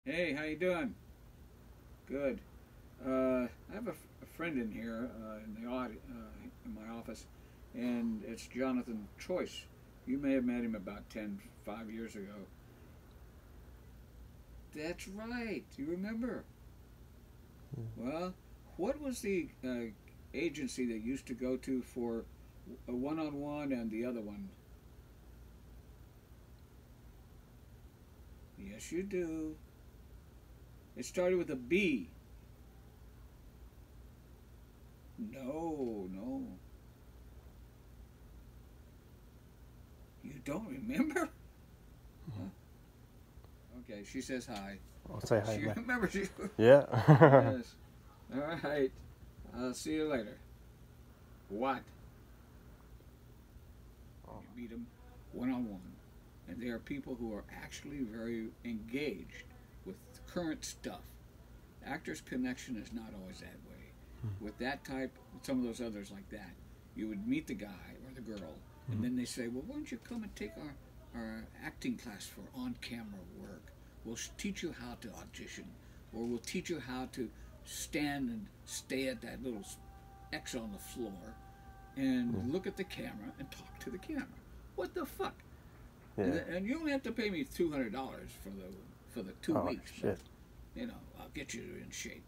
Hey, how you doing? Good. I have a friend in here in the in my office, and it's Jonathan Choice. You may have met him about 5 years ago. That's right. You remember? Well, what was the agency that used to go to for a one-on-one and the other one? Yes, you do. It started with a B. No, no. You don't remember? Huh? Okay, she says hi. I'll say hi She back. remembers you. Yeah. Yes. All right. I'll see you later. What? You meet them one on one, and they are people who are actually very engaged with current stuff. Actors Connection is not always that way. With that type, some of those others like that, you would meet the guy or the girl, and then they say, "Well, why don't you come and take our acting class for on-camera work? We'll teach you how to audition, or we'll teach you how to stand and stay at that little X on the floor and look at the camera and talk to the camera." What the fuck? Yeah. And you only have to pay me $200 for the two Oh weeks. shit. But, I'll get you in shape.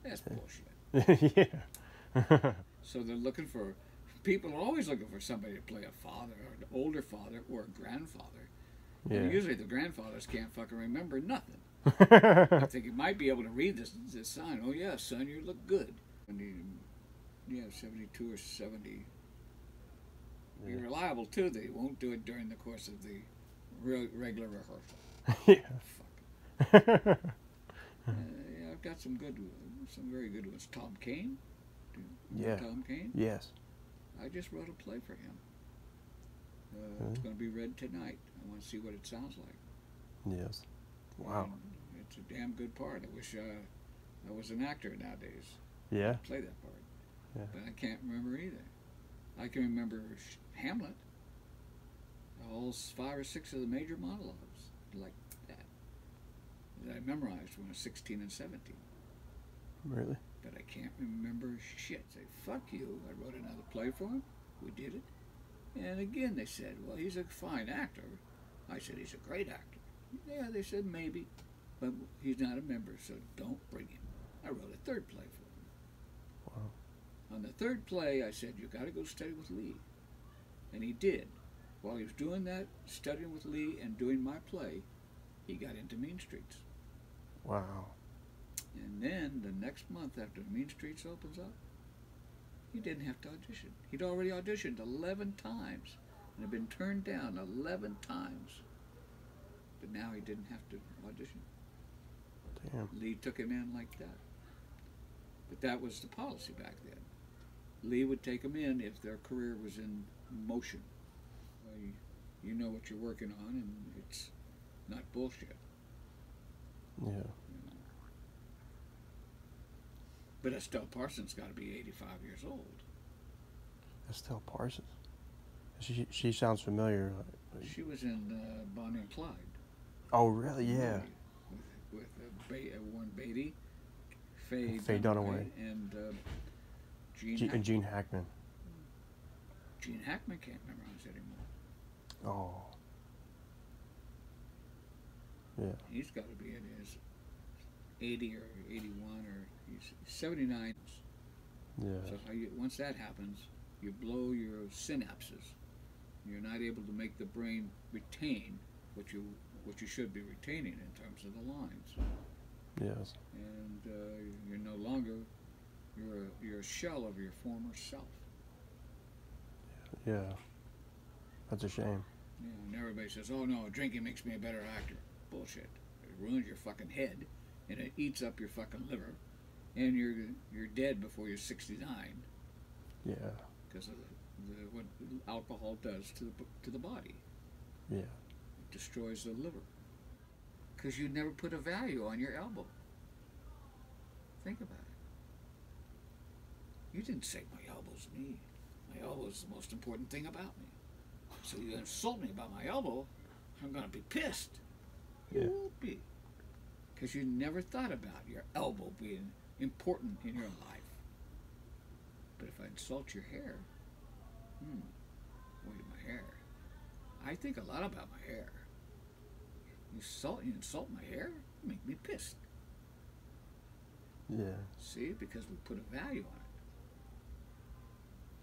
That's bullshit. Yeah. So they're looking for people are always looking for somebody to play a father or an older father or a grandfather. Yeah. And usually the grandfathers can't fucking remember nothing. I think you might be able to read this sign. Oh yeah, son, you look good. When you have 72 or 70. Be reliable too. They won't do it during the course of the regular rehearsal. Yeah. Fuck. Yeah, I've got some very good ones. Tom Kane. Yeah. Tom Kane. Yes. I just wrote a play for him. It's going to be read tonight. I want to see what it sounds like. Yes. Wow. And it's a damn good part. I wish I was an actor nowadays. Yeah. To play that part. Yeah. But I can't remember either. I can remember Hamlet. All 5 or 6 of the major monologues like that I memorized when I was 16 and 17. Really? But I can't remember shit. Say, fuck you. I wrote another play for him. We did it. And again, they said, well, he's a fine actor. I said, he's a great actor. Yeah, they said, maybe. But he's not a member, so don't bring him. I wrote a third play for him. Wow. On the third play, I said, you got to go study with Lee. And he did. While he was doing that, studying with Lee and doing my play, he got into Mean Streets. Wow. And then the next month after Mean Streets opens up, he didn't have to audition. He'd already auditioned 11 times and had been turned down 11 times. But now he didn't have to audition. Damn. Lee took him in like that. But that was the policy back then. Lee would take them in if their career was in motion. You know what you're working on, and it's not bullshit. Yeah. But Estelle Parsons got to be 85 years old. Estelle Parsons. She sounds familiar. She was in Bonnie and Clyde. Oh really? Yeah. With Warren Beatty, Faye Dunaway, and Gene Hackman. Gene Hackman can't memorize anymore. Oh. Yeah. He's got to be in his 80 or 81 or he's 79. Yeah. So once that happens, you blow your synapses. You're not able to make the brain retain what you should be retaining in terms of the lines. Yes. And you're no longer you're a shell of your former self. Yeah. That's a shame. Yeah, and everybody says, "Oh no, drinking makes me a better actor." Bullshit. It ruins your fucking head, and it eats up your fucking liver, and you're dead before you're 69 Yeah. because of what alcohol does to the body. Yeah. It destroys the liver because you never put a value on your elbow. Think about it. You didn't say my elbow's me. My elbow is the most important thing about me. So you insult me about my elbow, I'm going to be pissed. Yeah. You won't be. because you never thought about your elbow being important in your life. But if I insult your hair, wait, my hair. I think a lot about my hair. You insult my hair? You make me pissed. Yeah. See, because we put a value on it.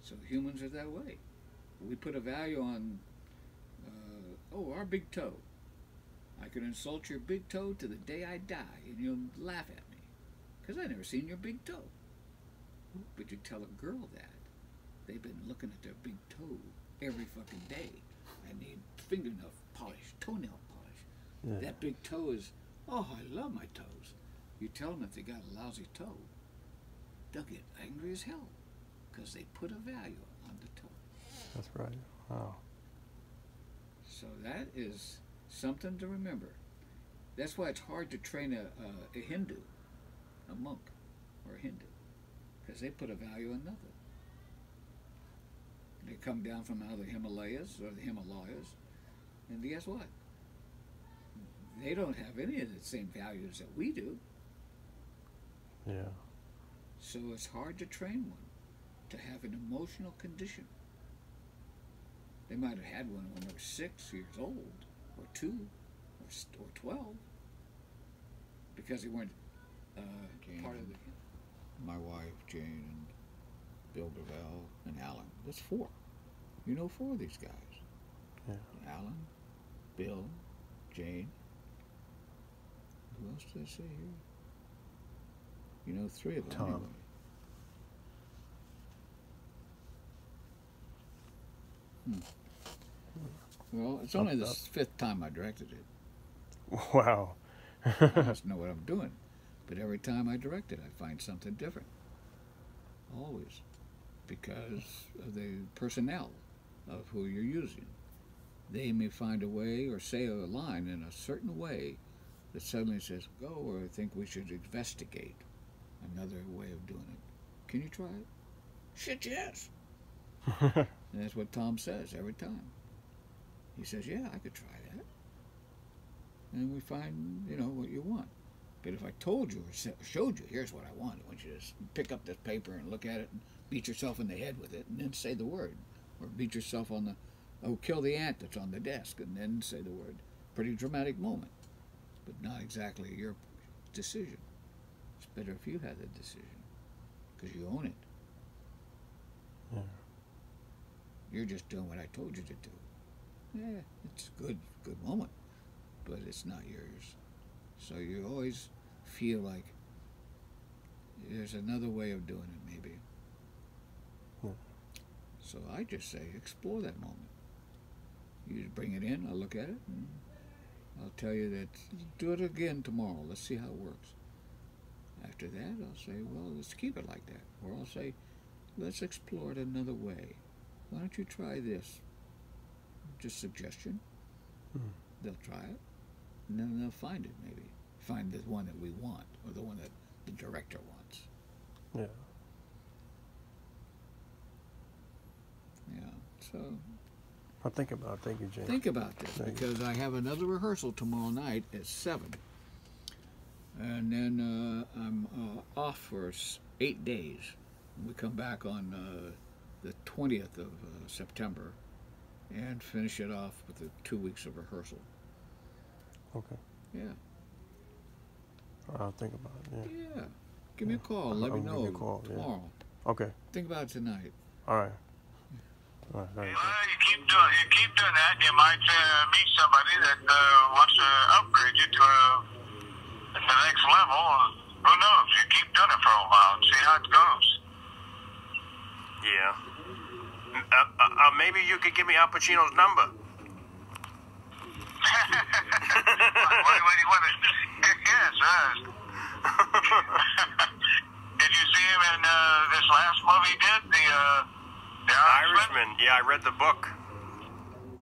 So humans are that way. We put a value on, our big toe. I could insult your big toe to the day I die, and you'll laugh at me, because I've never seen your big toe. But you tell a girl that, they've been looking at their big toe every fucking day. I need fingernail polish, toenail polish. Yeah. That big toe is, oh, I love my toes. You tell them if they got a lousy toe, they'll get angry as hell, because they put a value on the toe. That's right. Wow. So that is something to remember. That's why it's hard to train a Hindu, a monk, or a Hindu, because they put a value on nothing. They come down from out of the Himalayas, and guess what? They don't have any of the same values that we do. Yeah. So it's hard to train one to have an emotional condition. They might have had one when they were 6 years old, or 2, or 12, because they weren't part of the... My wife, Jane, and Bill Gravel, and Alan. That's 4. You know 4 of these guys. Yeah. Alan, Bill, Jane. Who else did I say here? You know 3 of them. Tom. Anyway. Well, it's only the 5th time I directed it. Wow. I must know what I'm doing. But every time I direct it, I find something different. Always. Because of the personnel of who you're using. They may find a way or say a line in a certain way that suddenly says, go, or I think we should investigate another way of doing it. Can you try it? Shit, yes. And that's what Tom says every time. He says, yeah, I could try that. And we find, what you want. But if I told you or showed you, here's what I want you to just pick up this paper and look at it and beat yourself in the head with it and then say the word. Or beat yourself on kill the ant that's on the desk and then say the word. Pretty dramatic moment. But not exactly your decision. It's better if you had the decision. Because you own it. Yeah. You're just doing what I told you to do. Yeah, it's a good moment, but it's not yours. So you always feel like there's another way of doing it, maybe. Yeah. So I just say, explore that moment. You just bring it in, I'll look at it, and I'll tell you that, do it again tomorrow. Let's see how it works. After that, I'll say, well, let's keep it like that. Or I'll say, let's explore it another way. Why don't you try this? Just suggestion. They'll try it, and then they'll find it, maybe. Find the one that we want, or the one that the director wants. Yeah. Yeah, so... I'll think about it. Thank you, James. Think about this, because I have another rehearsal tomorrow night at 7. And then I'm off for 8 days. We come back on the 20th of September and finish it off with the 2 weeks of rehearsal. Okay. Yeah. I'll think about it. Yeah. Yeah. Give me a call. Let me know tomorrow. Yeah. Okay. Think about it tonight. All right. All right. Well, you keep doing that, you might meet somebody that wants to upgrade you to the next level. Who knows? You keep doing it for a while and see how it goes. Yeah. Maybe you could give me Al Pacino's number. What is it? Yes. Did you see him in this last movie he did? The Irishman. Yeah, I read the book.